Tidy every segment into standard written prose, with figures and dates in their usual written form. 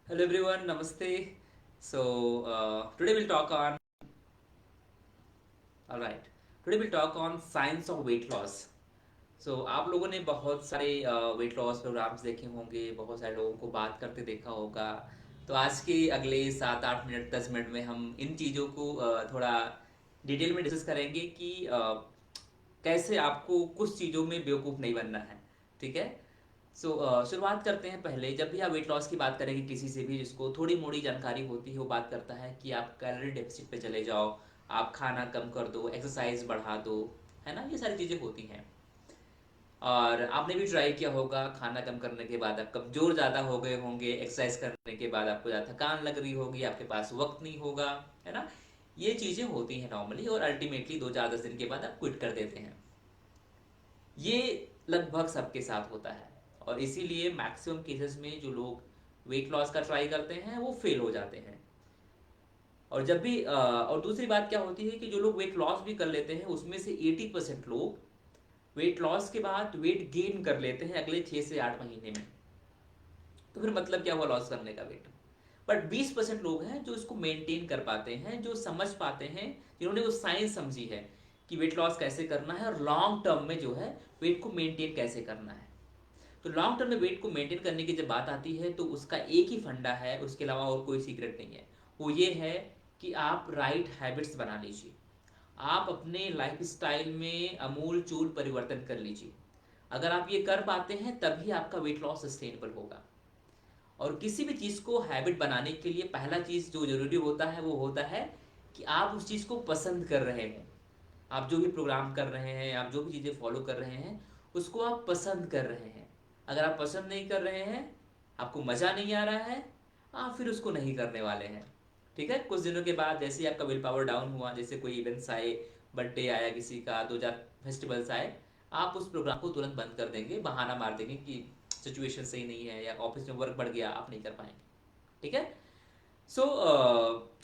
Hello everyone, Namaste. Today we'll talk on, alright, today we'll talk on science of weight loss. आप लोगों ने बहुत सारे weight loss programmes देखे होंगे, बहुत सारे लोगों को बात करते देखा होगा। तो आज के अगले 7-8 मिनट 10 मिनट में हम इन चीज़ों को थोड़ा डिटेल में डिस्कस करेंगे कि कैसे आपको कुछ चीज़ों में बेवकूफ़ नहीं बनना है। ठीक है। शुरुआत करते हैं। पहले जब भी आप वेट लॉस की बात करेंगे किसी से भी जिसको थोड़ी मोड़ी जानकारी होती है, वो बात करता है कि आप कैलोरी डेफिसिट पे चले जाओ, आप खाना कम कर दो, एक्सरसाइज बढ़ा दो, है ना, ये सारी चीज़ें होती हैं। और आपने भी ट्राई किया होगा, खाना कम करने के बाद आप कमज़ोर ज़्यादा हो गए होंगे, एक्सरसाइज करने के बाद आपको ज़्यादा थकान लग रही होगी, आपके पास वक्त नहीं होगा, है ना। ये चीज़ें होती हैं नॉर्मली, और अल्टीमेटली 2-4-10 दिन के बाद आप क्विट कर देते हैं। ये लगभग सबके साथ होता है, और इसीलिए मैक्सिमम केसेस में जो लोग वेट लॉस का ट्राई करते हैं वो फेल हो जाते हैं। और जब भी और दूसरी बात क्या होती है कि जो लोग वेट लॉस भी कर लेते हैं उसमें से 80% लोग वेट लॉस के बाद वेट गेन कर लेते हैं अगले 6 से 8 महीने में। तो फिर मतलब क्या हुआ लॉस करने का वेट। बट 20% लोग हैं जो इसको मेंटेन कर पाते हैं, जो समझ पाते हैं, जिन्होंने वो साइंस समझी है कि वेट लॉस कैसे करना है और लॉन्ग टर्म में जो है वेट को मेंटेन कैसे करना है। तो लॉन्ग टर्म में वेट को मेंटेन करने की जब बात आती है तो उसका एक ही फंडा है, उसके अलावा और कोई सीक्रेट नहीं है। वो ये है कि आप राइट हैबिट्स बना लीजिए, आप अपने लाइफ स्टाइल में अमूल चूल परिवर्तन कर लीजिए। अगर आप ये कर पाते हैं तभी आपका वेट लॉस सस्टेनेबल होगा। और किसी भी चीज़ को हैबिट बनाने के लिए पहला चीज़ जो जरूरी होता है वो होता है कि आप उस चीज़ को पसंद कर रहे हो। आप जो भी प्रोग्राम कर रहे हैं, आप जो भी चीज़ें फॉलो कर रहे हैं, उसको आप पसंद कर रहे हैं। अगर आप पसंद नहीं कर रहे हैं, आपको मज़ा नहीं आ रहा है, आप फिर उसको नहीं करने वाले हैं। ठीक है। कुछ दिनों के बाद जैसे ही आपका विल पावर डाउन हुआ, जैसे कोई इवेंट्स आए, बर्थडे आया किसी का, 2-4 फेस्टिवल्स आए, आप उस प्रोग्राम को तुरंत बंद कर देंगे, बहाना मार देंगे कि सिचुएशन सही नहीं है या ऑफिस में वर्क बढ़ गया, आप नहीं कर पाएंगे। ठीक है।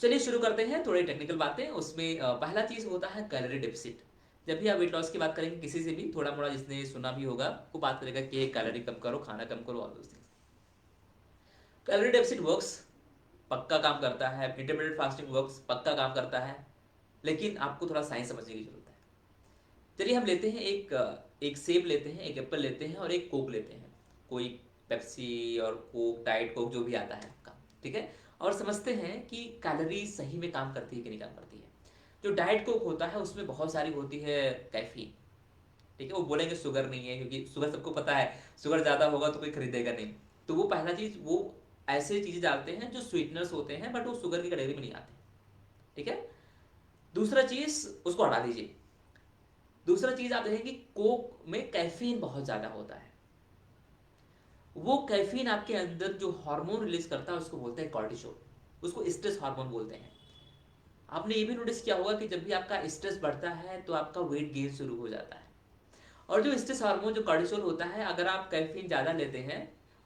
चलिए शुरू करते हैं थोड़ी टेक्निकल बातें। उसमें पहला चीज़ होता है कैलोरी डेफिसिट। जब भी आप वेट लॉस की बात करेंगे किसी से भी, थोड़ा मोड़ा जिसने सुना भी होगा वो बात करेगा कि कैलोरी कम करो, खाना कम करो, all those things. Calorie deficit works, पक्का काम करता है। इंटरमीडिएट फास्टिंग वर्क्स, पक्का काम करता है। लेकिन आपको थोड़ा साइंस समझने की जरूरत है। चलिए हम लेते हैं एक सेब लेते हैं, एक एप्पल लेते हैं और एक कोक लेते हैं। कोई पेप्सी और कोक, डाइट कोक, जो भी आता है आपका। ठीक है। और समझते हैं कि कैलोरी सही में काम करती है कि नहीं काम करती है। जो डाइट कोक होता है उसमें बहुत सारी होती है कैफीन। ठीक है। वो बोलेंगे शुगर नहीं है, क्योंकि शुगर सबको पता है, शुगर ज़्यादा होगा तो कोई खरीदेगा नहीं। तो वो पहला चीज़, वो ऐसे चीज़ें डालते हैं जो स्वीटनर्स होते हैं, बट वो शुगर की कैटेगरी में नहीं आते। ठीक है। दूसरा चीज़, उसको हटा दीजिए। दूसरा चीज आप देखेंगे कोक में कैफीन बहुत ज्यादा होता है। वो कैफीन आपके अंदर जो हार्मोन रिलीज करता है उसको बोलते हैं कॉर्टिसोल, उसको स्ट्रेस हार्मोन बोलते हैं। आपने ये भी नोटिस किया होगा कि जब भी आपका स्ट्रेस बढ़ता है तो आपका वेट गेन शुरू हो जाता है। और जो स्ट्रेस हार्मोन जो कॉर्टिसोल होता है, अगर आप कैफीन ज्यादा लेते हैं,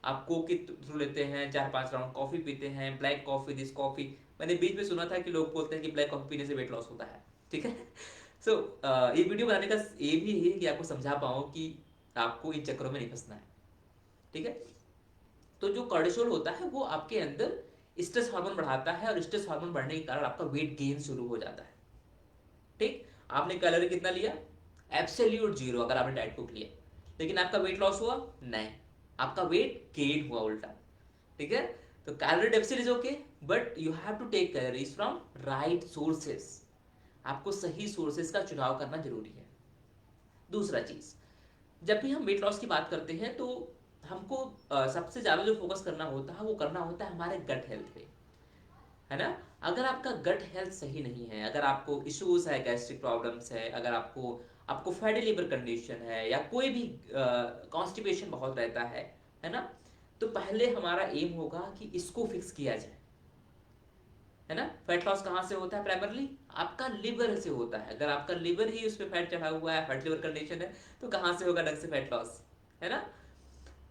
आप कोक के थ्रू लेते हैं, 4-5 राउंड कॉफी पीते हैं, ब्लैक कॉफी, दिस कॉफी। मैंने बीच में सुना था कि लोग बोलते हैं कि ब्लैक कॉफी पीने से वेट लॉस होता है। ठीक है। सो ये वीडियो बनाने का ये भी है कि आपको समझा पाऊँ कि आपको इन चक्करों में नहीं फंसना है। ठीक है। तो जो कॉर्टिसोल होता है वो आपके अंदर स्ट्रेस हार्मोन बढ़ाता है, और स्ट्रेस हार्मोन बढ़ने के कारण आपका वेट गेन शुरू हो जाता है। ठीक। आपने कैलोरी कितना लिया? एब्सोल्यूट जीरो, अगर आपने डाइट कुक लिया। लेकिन आपका वेट लॉस हुआ? नहीं, आपका वेट गेन हुआ उल्टा। ठीक है। तो calorie deficit is okay, but you have to take calories from right sources. आपको सही सोर्सेस का चुनाव करना जरूरी है। दूसरा चीज, जब भी हम वेट लॉस की बात करते हैं तो हमको सबसे ज्यादा जो फोकस करना होता है वो करना होता है हमारे गट हेल्थ पे, है ना। अगर आपका गट हेल्थ सही नहीं है, अगर आपको इश्यूज है, गैस्ट्रिक प्रॉब्लम्स है, अगर आपको आपको फैटी लिवर कंडीशन है, या कोई भी कॉन्स्टिपेशन बहुत रहता है ना, तो पहले हमारा एम होगा कि इसको फिक्स किया जाए, है ना। फैट लॉस कहाँ से होता है? प्राइमरली आपका लिवर से होता है। अगर आपका लिवर ही उस पर फैट चढ़ा हुआ है, फैट लिवर कंडीशन है, तो कहाँ से होगा ढंग से फैट लॉस, है ना।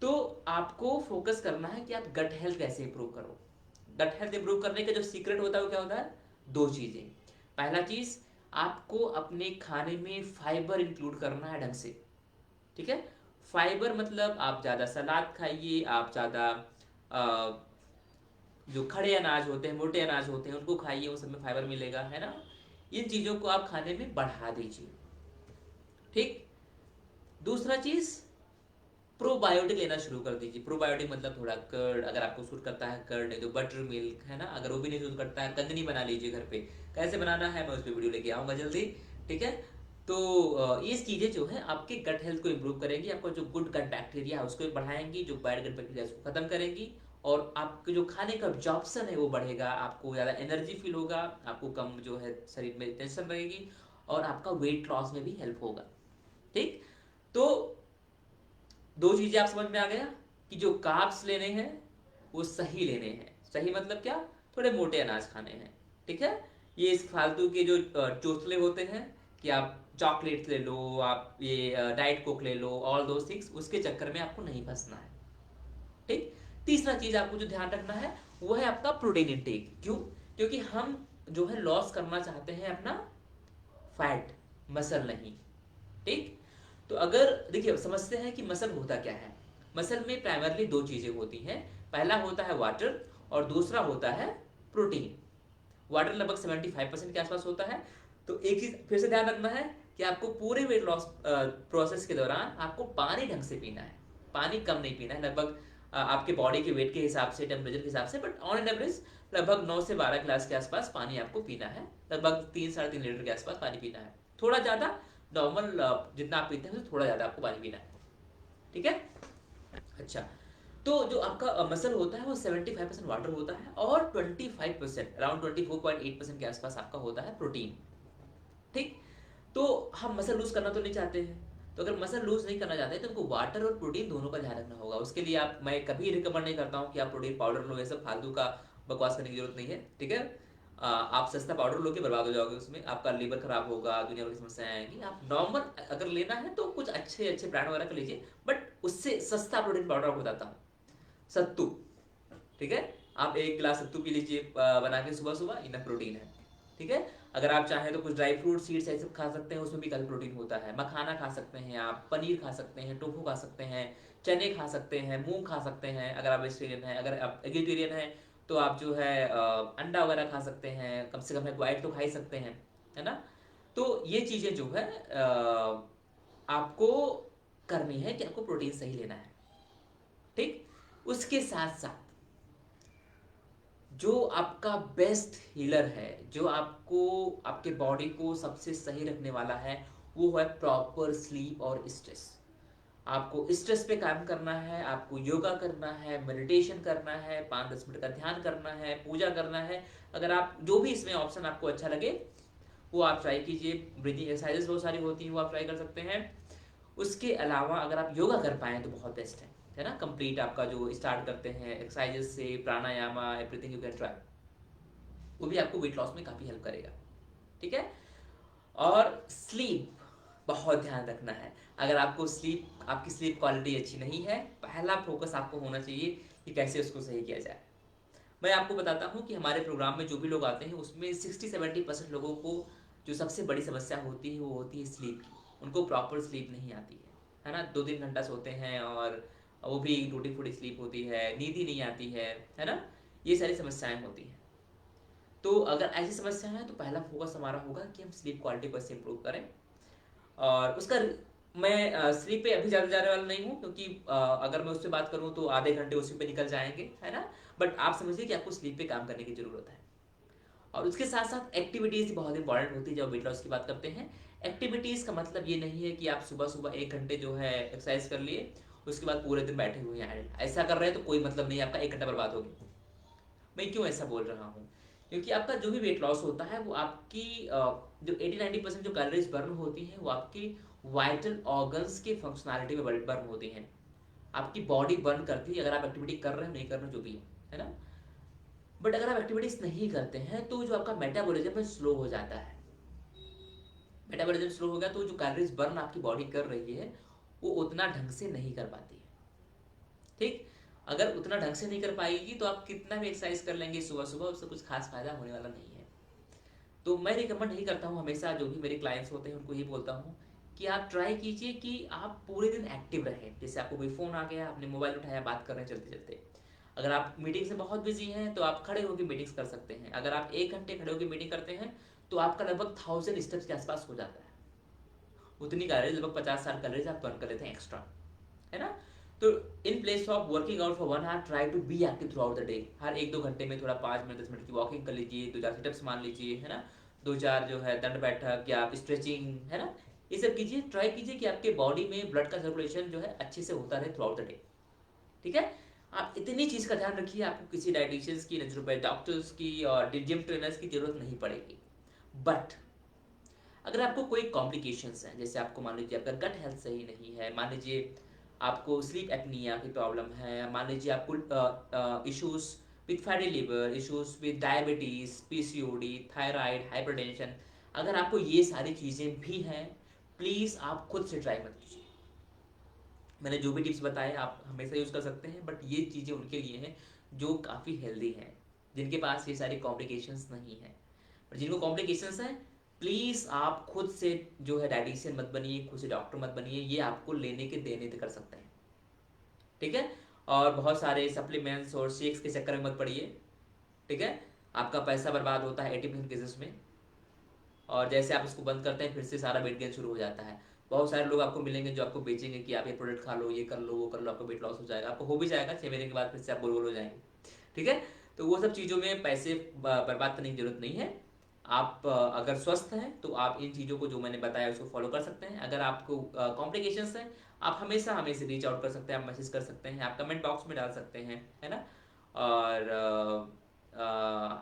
तो आपको फोकस करना है कि आप गट हेल्थ कैसे इंप्रूव करो। गट हेल्थ इंप्रूव करने का जो सीक्रेट होता है वो क्या होता है? दो चीजें। पहला चीज, आपको अपने खाने में फाइबर इंक्लूड करना है ढंग से। ठीक है। फाइबर मतलब आप ज्यादा सलाद खाइए, आप ज्यादा जो खड़े अनाज होते हैं, मोटे अनाज होते हैं, उनको खाइए, उन सब में फाइबर मिलेगा, है ना। इन चीज़ों को आप खाने में बढ़ा दीजिए। ठीक। दूसरा चीज़, प्रोबायोटिक लेना शुरू कर दीजिए। प्रोबायोटिक मतलब थोड़ा कर्ड, अगर आपको सूट करता है कर्ड, नहीं तो बटर मिल्क, है ना। अगर वो भी नहीं सूट करता है, कंगनी बना लीजिए घर पे। कैसे बनाना है मैं उस पर वीडियो लेके आऊँगा जल्दी। ठीक है। तो ये चीज़ें जो है आपके गट हेल्थ को इम्प्रूव करेंगी, आपका जो गुड गट बैक्टीरिया है उसको बढ़ाएंगी, जो बैड गट बैक्टीरिया उसको खत्म करेंगी, और आपके जो खाने का ऑब्जॉर्प्शन है वो बढ़ेगा, आपको ज़्यादा एनर्जी फील होगा, आपको कम जो है शरीर में टेंशन रहेगी, और आपका वेट लॉस में भी हेल्प होगा। ठीक। तो दो चीजें आप समझ में आ गया कि जो कार्ब्स लेने हैं वो सही लेने हैं। सही मतलब क्या, थोड़े मोटे अनाज खाने हैं। ठीक है। ये इस फालतू के जो चोचले होते हैं कि आप चॉकलेट ले लो, आप ये डाइट कोक ले लो, ऑल दो थिंग्स, उसके चक्कर में आपको नहीं फंसना है। ठीक। तीसरा चीज आपको जो ध्यान रखना है वो है आपका प्रोटीन इंटेक। क्यों? क्योंकि हम जो है लॉस करना चाहते हैं अपना फैट, मसल नहीं। ठीक। तो अगर देखिए समझते हैं कि मसल होता क्या है। मसल में प्राइमरली दो चीजें होती हैं। पहला होता है वाटर और दूसरा होता है प्रोटीन। वाटर लगभग 75% के आसपास होता है। तो एक चीज फिर से ध्यान रखना है कि आपको पूरे वेट लॉस प्रोसेस के दौरान आपको पानी ढंग से पीना है। पानी कम नहीं पीना है, लगभग आपके बॉडी के वेट के हिसाब से, टेम्परेचर के हिसाब से, बट ऑन एन एवरेज लगभग 9 से 12 गिलास के आसपास पानी आपको पीना है। लगभग 3-3.5 लीटर के आसपास पानी पीना है। थोड़ा ज़्यादा नॉर्मल जितना आप पीते हैं उससे थोड़ा ज़्यादा आपको पानी पीना है। ठीक है। अच्छा। तो जो आपका मसल होता है वो 75% वाटर होता है और 25%, अराउंड 24.8% के आसपास आपका होता है प्रोटीन। ठीक। तो हम मसल लूज करना तो नहीं चाहते हैं। तो अगर मसल लूज नहीं करना चाहते तो हमको वाटर और प्रोटीन दोनों का ध्यान रखना होगा। उसके लिए आप, मैं कभी रिकमेंड नहीं करता हूँ कि आप प्रोटीन पाउडर लो, ये सब फालतू का बकवास करने की जरूरत नहीं है। ठीक है। आप सस्ता पाउडर लो के बर्बाद हो जाओगे, उसमें आपका लीवर खराब होगा, दुनिया भर की समस्याएं आएंगी। आप नॉर्मल अगर लेना है तो कुछ अच्छे अच्छे ब्रांड वगैरह का लीजिए, बट उससे सस्ता प्रोटीन पाउडर आपको बताता हूँ, सत्तू। ठीक है। आप एक गिलास सत्तू पी लीजिए बना के सुबह सुबह, इनफ प्रोटीन है। ठीक है। अगर आप चाहें तो कुछ ड्राई फ्रूट सीड्स ऐसे खा सकते हैं, उसमें भी काफी प्रोटीन होता है। मखाना खा सकते हैं आप, पनीर खा सकते हैं, टोफू खा सकते हैं, चने खा सकते हैं, मूंग खा सकते हैं अगर आप वेजिटेरियन हैं। अगर आप एगिटेरियन हैं तो आप जो है अंडा वगैरह खा सकते हैं, कम से कम एक वाइट तो खा ही सकते हैं, है ना। तो ये चीजें जो है आपको करनी है कि आपको प्रोटीन सही लेना है। ठीक। उसके साथ साथ जो आपका बेस्ट हीलर है, जो आपको आपके बॉडी को सबसे सही रखने वाला है, वो है प्रॉपर स्लीप और स्ट्रेस। आपको स्ट्रेस पे काम करना है, आपको योगा करना है, मेडिटेशन करना है, 5-10 मिनट का ध्यान करना है, पूजा करना है। अगर आप जो भी इसमें ऑप्शन आपको अच्छा लगे वो आप ट्राई कीजिए। ब्रीदिंग एक्सरसाइजेस बहुत सारी होती हैं, वो आप ट्राई कर सकते हैं। उसके अलावा अगर आप योगा कर पाएँ तो बहुत बेस्ट है ना। कंप्लीट आपका जो स्टार्ट करते हैं एक्सरसाइजेस से, प्राणायामा, एवरीथिंग यू कैन ट्राई, वो भी आपको वेट लॉस में काफ़ी हेल्प करेगा। ठीक है। और स्लीप बहुत ध्यान रखना है। अगर आपको स्लीप, आपकी स्लीप क्वालिटी अच्छी नहीं है, पहला फोकस आपको होना चाहिए कि कैसे उसको सही किया जाए। मैं आपको बताता हूँ कि हमारे प्रोग्राम में जो भी लोग आते हैं उसमें 60-70% लोगों को जो सबसे बड़ी समस्या होती है वो होती है स्लीप की। उनको प्रॉपर स्लीप नहीं आती है ना। 2-3 घंटा सोते हैं और वो भी टूटी फूटी स्लीप होती है, नींद ही नहीं आती है ना। ये सारी समस्याएं होती हैं। तो अगर ऐसी समस्या है तो पहला फोकस हमारा होगा कि हम स्लीप क्वालिटी को कैसे इंप्रूव करें। और उसका मैं स्लीप पे अभी ज़्यादा जाने वाला नहीं हूँ, क्योंकि अगर मैं उस पर बात करूँ तो आधे घंटे उसी पे निकल जाएंगे, है ना। बट आप समझिए कि आपको स्लीप पे काम करने की ज़रूरत है। और उसके साथ साथ एक्टिविटीज़ बहुत इंपॉर्टेंट होती है जब वेट लॉस की बात करते हैं। एक्टिविटीज़ का मतलब ये नहीं है कि आप सुबह सुबह 1 घंटे जो है एक्सरसाइज कर लिए, उसके बाद पूरे दिन बैठे हुए हैं idle। ऐसा कर रहे हैं तो कोई मतलब नहीं, आपका 1 घंटा बर्बाद हो गया। मैं क्यों ऐसा बोल रहा हूँ? क्योंकि आपका जो भी वेट लॉस होता है वो आपकी जो 80-90% जो कैलोरीज बर्न होती हैं वो आपकी वाइटल ऑर्गन्स के फंक्शनैलिटी में बर्न होती हैं। आपकी बॉडी बर्न करती है अगर आप एक्टिविटी कर रहे हो, नहीं कर रहे हो, जो भी है ना। बट अगर आप एक्टिविटीज नहीं करते हैं तो जो आपका मेटाबॉलिज्म है स्लो हो जाता है। मेटाबॉलिज्म स्लो हो गया तो जो कैलोरीज बर्न आपकी बॉडी कर रही है वो उतना ढंग से नहीं कर पाती है। ठीक। अगर उतना ढंग से नहीं कर पाएगी तो आप कितना भी एक्सरसाइज कर लेंगे सुबह सुबह, उससे कुछ खास फायदा होने वाला नहीं है। तो मैं रिकमेंड नहीं करता हूँ, हमेशा जो भी मेरे क्लाइंट्स होते हैं उनको ये बोलता हूँ कि आप ट्राई कीजिए कि आप पूरे दिन एक्टिव रहें। जैसे आपको कोई फ़ोन आ गया, आपने मोबाइल उठाया, बात कर रहे हैं चलते चलते, अगर आप मीटिंग से बहुत बिजी हैं तो आप खड़े होकर मीटिंग्स कर सकते हैं। अगर आप 1 घंटे खड़े होकर मीटिंग करते हैं तो आपका लगभग 1000 स्टेप्स के आसपास हो जाता है। उतनी कैलोरीज, लगभग 50-60 कैलोरीज आप बर्न कर लेते हैं एक्स्ट्रा, है ना। तो in place of working out for 1 hour, try to be active throughout the day. हर 1-2 घंटे में थोड़ा 5 मिनट 10 मिनट की वॉकिंग कर लीजिए, 2-4 सिटअप्स मान लीजिए, है ना, 2-4 जो है दंड बैठक या आप स्ट्रेचिंग, है ना, ये सब कीजिए। ट्राई कीजिए कि आपके बॉडी में ब्लड का सर्कुलेशन जो है अच्छे से होता रहे थ्रू आउट द डे, ठीक है। आप इतनी चीज़ का ध्यान रखिए, आपको किसी डाइटिशियंस की, नेचुरोपैथ डॉक्टर्स की और जिम ट्रेनर्स की जरूरत नहीं पड़ेगी। बट अगर आपको कोई कॉम्प्लिकेशंस हैं, जैसे आपको मान लीजिए आपका गट हेल्थ सही नहीं है, मान लीजिए आपको स्लीप एपनिया की प्रॉब्लम है, मान लीजिए आपको issues with fatty liver, issues with diabetes, PCOD, thyroid, hypertension, अगर आपको ये सारी चीज़ें भी हैं, प्लीज़ आप खुद से ट्राई मत कीजिए। मैंने जो भी टिप्स बताए आप हमेशा यूज़ कर सकते हैं, बट ये चीज़ें उनके लिए हैं जो काफ़ी हेल्दी हैं, जिनके पास ये सारी कॉम्प्लिकेशंस नहीं है। और जिनको कॉम्प्लिकेशंस हैं, प्लीज़ आप खुद से जो है डाइटिशियन मत बनिए, खुद से डॉक्टर मत बनिए, ये आपको लेने के देने कर सकते हैं, ठीक है। और बहुत सारे सप्लीमेंट्स और शेक्स के चक्कर में मत पड़िए, ठीक है। आपका पैसा बर्बाद होता है 80% केसेस में, और जैसे आप इसको बंद करते हैं फिर से सारा वेट गेन शुरू हो जाता है। बहुत सारे लोग आपको मिलेंगे जो आपको बेचेंगे कि आप ये प्रोडक्ट खा लो, ये कर लो, वो कर लो, आपका वेट लॉस हो जाएगा। आपको हो भी जाएगा, 6 महीने के बाद फिर से आप गोल गोल हो जाएंगे, ठीक है। तो वो सब चीज़ों में पैसे बर्बाद करने की जरूरत नहीं है। आप अगर स्वस्थ हैं तो आप इन चीज़ों को जो मैंने बताया उसको फॉलो कर सकते हैं। अगर आपको कॉम्प्लिकेशंस हैं, आप हमेशा हमें से रीच आउट कर सकते हैं, आप मैसेज कर सकते हैं, आप कमेंट बॉक्स में डाल सकते हैं, है ना। और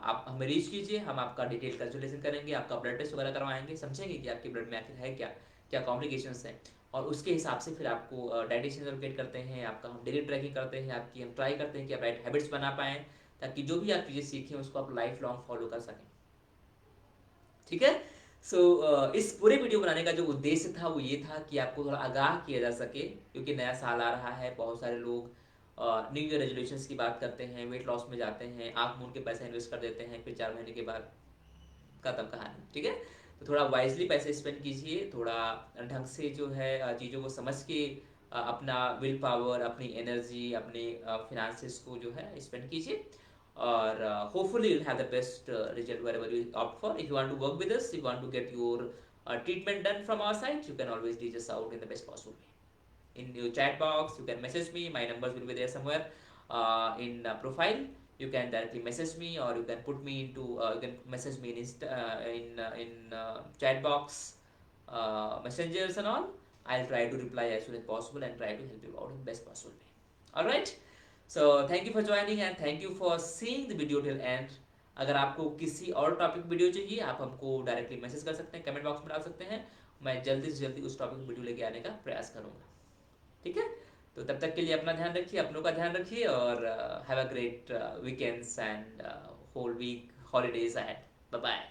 आप हमें रीच कीजिए, हम आपका डिटेल कंसल्टेशन करेंगे, आपका ब्लड टेस्ट वगैरह करवाएंगे, समझेंगे कि आपके ब्लड में आखिर है क्या, क्या कॉम्प्लिकेशंस हैं, और उसके हिसाब से फिर आपको डाइटिशियन एलोकेट करते हैं, आपका हम डेली ट्रैकिंग करते हैं, आपकी हम ट्राई करते हैं कि आप राइट हैबिट्स बना पाएँ, ताकि जो भी आप चीज़ें सीखें उसको आप लाइफ लॉन्ग फॉलो कर सकें, ठीक है। सो इस पूरे वीडियो बनाने का जो उद्देश्य था वो ये था कि आपको थोड़ा आगाह किया जा सके, क्योंकि नया साल आ रहा है। बहुत सारे लोग न्यू ईयर रेजोल्यूशंस की बात करते हैं, वेट लॉस में जाते हैं, आँख मूंद के पैसा इन्वेस्ट कर देते हैं, फिर 4 महीने के बाद खत्म कहानी, ठीक है। तो थोड़ा वाइजली पैसे स्पेंड कीजिए, थोड़ा ढंग से जो है चीज़ों को समझ के अपना विल पावर, अपनी एनर्जी, अपने फिनांसेस को जो है स्पेंड कीजिए, or hopefully you'll have the best result wherever you opt for. If you want to work with us, if you want to get your treatment done from our side, you can always reach us out in the best possible way. In your chat box, you can message me. My numbers will be there somewhere in profile. You can directly message me, or you can put me into. You can message me in chat box, messengers and all. I'll try to reply as soon as possible and try to help you out in the best possible way. All right. So thank you for joining and thank you for seeing the video till end. अगर आपको किसी और topic video चाहिए, आप हमको directly message कर सकते हैं, कमेंट बॉक्स में डाल सकते हैं। मैं जल्दी से जल्दी उस टॉपिक वीडियो लेके आने का प्रयास करूंगा, ठीक है। तो तब तक के लिए अपना ध्यान रखिए, अपनों का ध्यान रखिए, और have a great weekends and whole week holidays ahead. Bye bye.